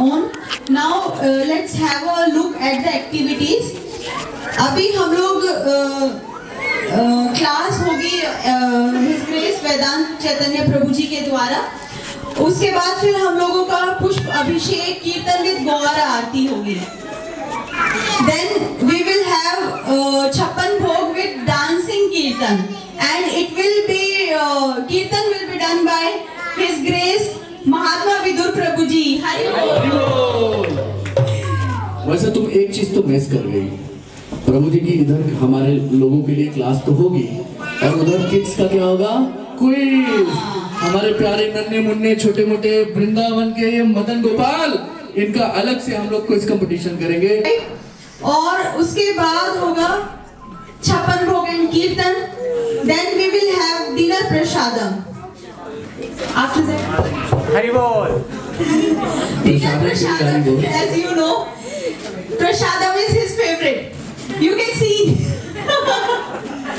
on. Now let's have a look at the activities. अभी हम लोग क्लास होगी हिज ग्रेस वेदांत चैतन्य प्रभु जी के द्वारा. उसके बाद फिर हम लोगों का पुष्प अभिषेक कीर्तन विद गौरा आरती होगी. Then we will have छप्पन भोग with dancing kirtan, and it will be kirtan will be done by His Grace महात्मा विदुर प्रभु जी. हरि बोल. वैसे तुम एक चीज तो मिस कर गई. प्रभु जी की इधर हमारे लोगों के लिए क्लास तो होगी, और उधर किड्स का क्या होगा? क्विज. हमारे प्यारे नन्हे मुन्ने छोटे मोटे वृंदावन के ये मदन गोपाल, इनका अलग से हम लोग क्विज कंपटीशन करेंगे. और उसके बाद होगा छप्पन bhog and kirtan. Then we will have dinner prasadam. After that, Hari bol. dinner prasadam, as you know, prasadam is his favorite. You can see.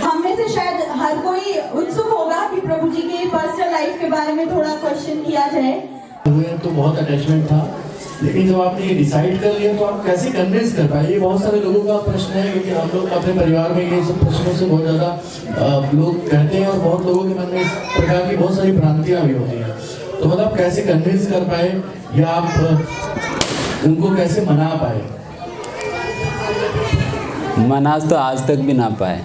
हम में से शायद हर कोई उत्सुक होगा कि प्रभु जी के पर्सनल लाइफ के बारे में थोड़ा क्वेश्चन किया जाए. तो बहुत अटैचमेंट था, लेकिन जब आपने ये डिसाइड कर लिया तो आप कैसे कन्विंस कर पाए? ये बहुत सारे लोगों का प्रश्न है, क्योंकि हम लोग अपने परिवार में ये सब प्रश्नों से बहुत ज़्यादा लोग कहते हैं, और बहुत लोगों के मन में इस प्रकार की बहुत सारी भ्रांतियाँ भी होती हैं. तो मतलब आप कैसे कन्विंस कर पाए, या आप उनको कैसे मना पाए? मना तो आज तक भी ना पाए.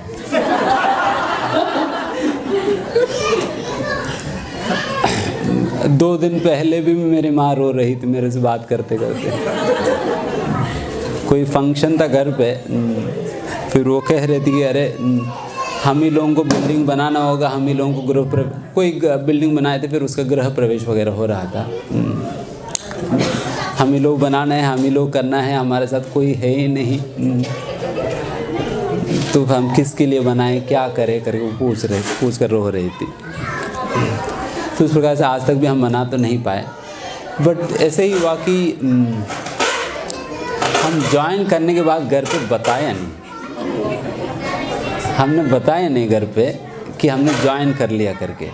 दो दिन पहले भी मेरी माँ रो रही थी मेरे से बात करते करते. कोई फंक्शन था घर पे, फिर वो कह रही थी कि अरे हम ही लोगों को बिल्डिंग बनाना होगा, हम ही लोगों को कोई बिल्डिंग बनाए थे, फिर उसका गृह प्रवेश वगैरह हो रहा था. हम ही लोग बनाना है, हम ही लोग करना है, हमारे साथ कोई है ही नहीं, तो हम किसके लिए बनाएं, क्या करें करके वो पूछ कर रो रही थी. तो उस प्रकार से आज तक भी हम मना तो नहीं पाए. बट ऐसे ही हुआ कि हम ज्वाइन करने के बाद घर पे बताया नहीं. हमने बताया नहीं घर पे कि हमने ज्वाइन कर लिया करके.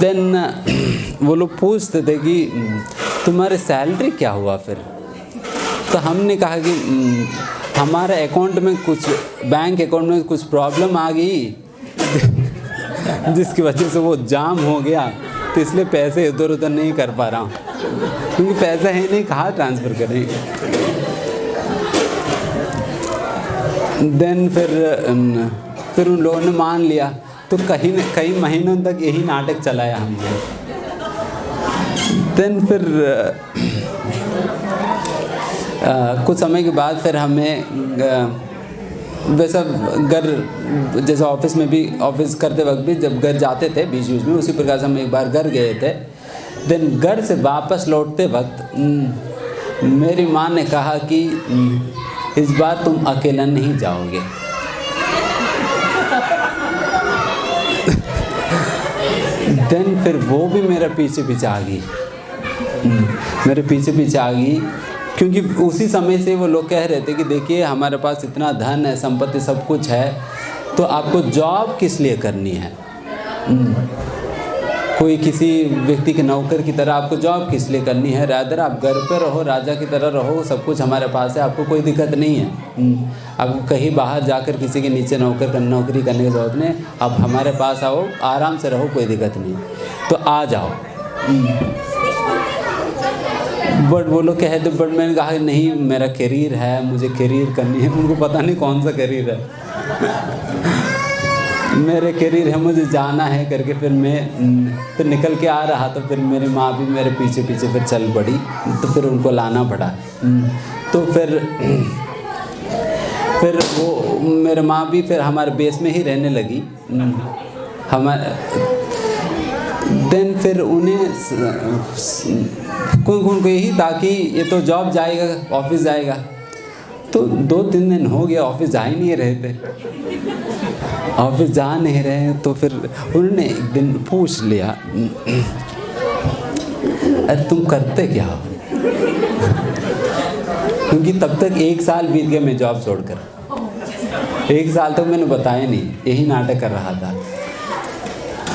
देन वो लोग पूछते थे कि तुम्हारे सैलरी क्या हुआ फिर. तो हमने कहा कि हमारे अकाउंट में कुछ बैंक अकाउंट में कुछ प्रॉब्लम आ गई जिसकी वजह से वो जाम हो गया, तो इसलिए पैसे इधर उधर नहीं कर पा रहा हूँ, क्योंकि पैसा है नहीं, कहाँ ट्रांसफ़र करेंगे. देन फिर उन लोगों ने मान लिया, तो कई महीनों तक यही नाटक चलाया हमने. देन फिर कुछ समय के बाद फिर हमें वैसा घर, जैसे ऑफिस में भी, ऑफिस करते वक्त भी जब घर जाते थे बीच बीच में, उसी प्रकार से हम एक बार घर गए थे. देन घर से वापस लौटते वक्त मेरी माँ ने कहा कि इस बार तुम अकेला नहीं जाओगे. देन फिर वो भी मेरे पीछे पीछे आ गई, मेरे पीछे पीछे आ गई, क्योंकि उसी समय से वो लोग कह रहे थे कि देखिए हमारे पास इतना धन है, संपत्ति सब कुछ है, तो आपको जॉब किस लिए करनी है. कोई किसी व्यक्ति के नौकर की तरह आपको जॉब किस लिए करनी है. रादर आप घर पर रहो, राजा की तरह रहो, सब कुछ हमारे पास है, आपको कोई दिक्कत नहीं है. आपको कहीं बाहर जाकर किसी के नीचे नौकरी करने की ज़रूरत नहीं. आप हमारे पास आओ, आराम से रहो, कोई दिक्कत नहीं, तो आ जाओ. बट वो लोग कहते, बट मैंने कहा नहीं, मेरा करियर है, मुझे करियर करनी है. उनको पता नहीं कौन सा करियर है. मेरे करियर है, मुझे जाना है करके फिर मैं फिर निकल के आ रहा. तो फिर मेरी माँ भी मेरे पीछे पीछे फिर चल पड़ी, तो फिर उनको लाना पड़ा. तो फिर वो मेरे माँ भी फिर हमारे बेस में ही रहने लगी. देन फिर उन्हें को यही था कि ये तो जॉब जाएगा, ऑफिस जाएगा. तो 2-3 दिन हो गया ऑफिस जा ही नहीं रहे थे, ऑफिस जा नहीं रहे. तो फिर उन्होंने एक दिन पूछ लिया, अरे तुम करते क्या हो? क्योंकि तब तक 1 साल बीत गया मैं जॉब छोड़कर. 1 साल तक मैंने बताया नहीं, यही नाटक कर रहा था.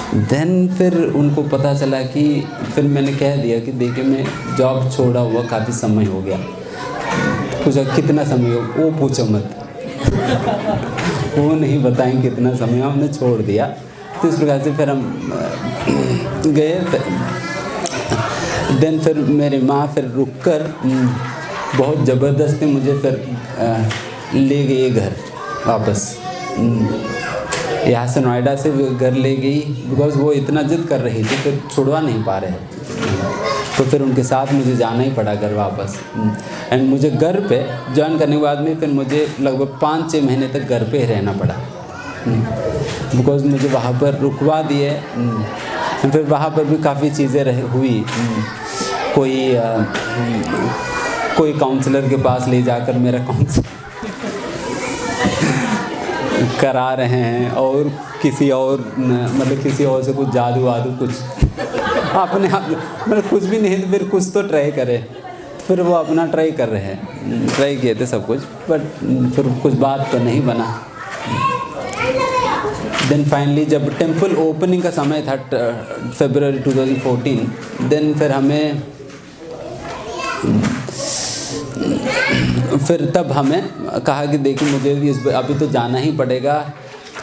देन फिर उनको पता चला कि फिर मैंने कह दिया कि देखिए मैं जॉब छोड़ा हुआ काफ़ी समय हो गया। पूछा कितना समय हो, वो पूछो मत वो नहीं बताएं कितना समय हमने छोड़ दिया। तो इस प्रकार से फिर हम गए। देन फिर मेरी माँ फिर रुककर बहुत ज़बरदस्ती मुझे फिर ले गई घर वापस। यहाँ से नोएडा से घर ले गई, बिकॉज़ वो इतना जिद कर रही थी, फिर छुड़वा नहीं पा रहे। तो फिर उनके साथ मुझे जाना ही पड़ा घर वापस। एंड मुझे घर पे ज्वाइन करने के बाद में फिर मुझे लगभग 5-6 महीने तक घर पे ही रहना पड़ा, बिकॉज़ मुझे वहाँ पर रुकवा दिए। फिर वहाँ पर भी काफ़ी चीज़ें हुई। कोई काउंसलर के पास ले जाकर मेरा काउंसलर करा रहे हैं, और किसी और किसी और से कुछ जादू वादू कुछ अपने आप कुछ भी नहीं, फिर कुछ तो ट्राई करे। फिर वो अपना ट्राई कर रहे हैं, ट्राई किए थे सब कुछ, बट फिर कुछ बात तो नहीं बना। देन फाइनली जब टेम्पल ओपनिंग का समय था फरवरी 2014, देन फिर हमें तब हमें कहा कि देखिए मुझे अभी तो जाना ही पड़ेगा,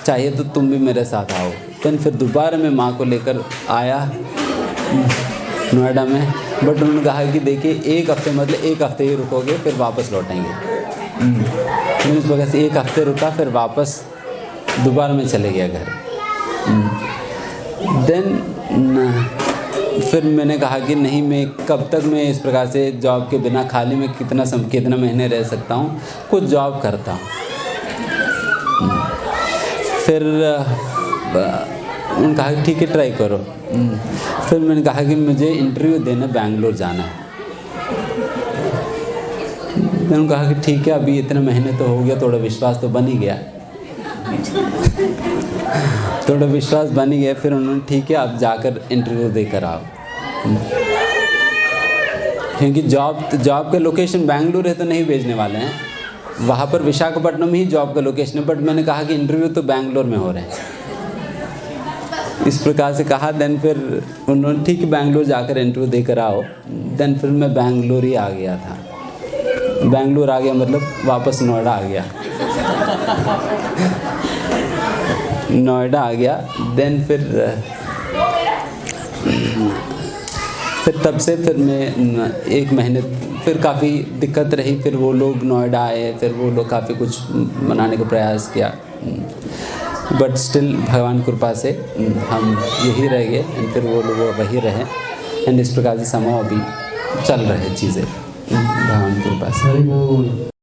चाहिए तो तुम भी मेरे साथ आओ। देन फिर दोबारा मैं माँ को लेकर आया नोएडा में, बट उन्होंने कहा कि देखिए एक हफ्ते ही रुकोगे, फिर वापस लौटेंगे। इस वजह से 1 हफ्ते रुका, फिर वापस दोबारा मैं चले गया घर। देन फिर मैंने कहा कि नहीं, मैं कब तक मैं इस प्रकार से जॉब के बिना खाली में कितना महीने रह सकता हूँ, कुछ जॉब करता हूँ। फिर उन्होंने कहा ठीक है ट्राई करो। फिर मैंने कहा कि मुझे इंटरव्यू देने बेंगलोर जाना है। मैंने कहा कि ठीक है, अभी इतने महीने तो हो गया, थोड़ा विश्वास तो बन ही गया। थोड़ा विश्वास बन ही गया। फिर उन्होंने ठीक है आप जाकर इंटरव्यू देकर आओ, क्योंकि जॉब का लोकेशन बेंगलुरु है तो नहीं भेजने वाले हैं, वहाँ पर विशाखापट्टनम ही जॉब का लोकेशन है। बट मैंने कहा कि इंटरव्यू तो बेंगलोर में हो रहे हैं, इस प्रकार से कहा। देन फिर उन्होंने ठीक है बेंगलोर जाकर इंटरव्यू देकर आओ। देन फिर मैं बेंगलोर ही आ गया था। बेंगलोर आ गया मतलब वापस नोएडा आ गया। नोएडा आ गया। देन फिर तब से फिर मैं 1 महीने फिर काफ़ी दिक्कत रही। फिर वो लोग नोएडा आए, फिर वो लोग काफ़ी कुछ मनाने का प्रयास किया, बट स्टिल भगवान कृपा से हम यही रह गए। एंड फिर वो लोग वही रहे। एंड इस प्रकार से समय अभी चल रहे चीज़ें भगवान कृपा से।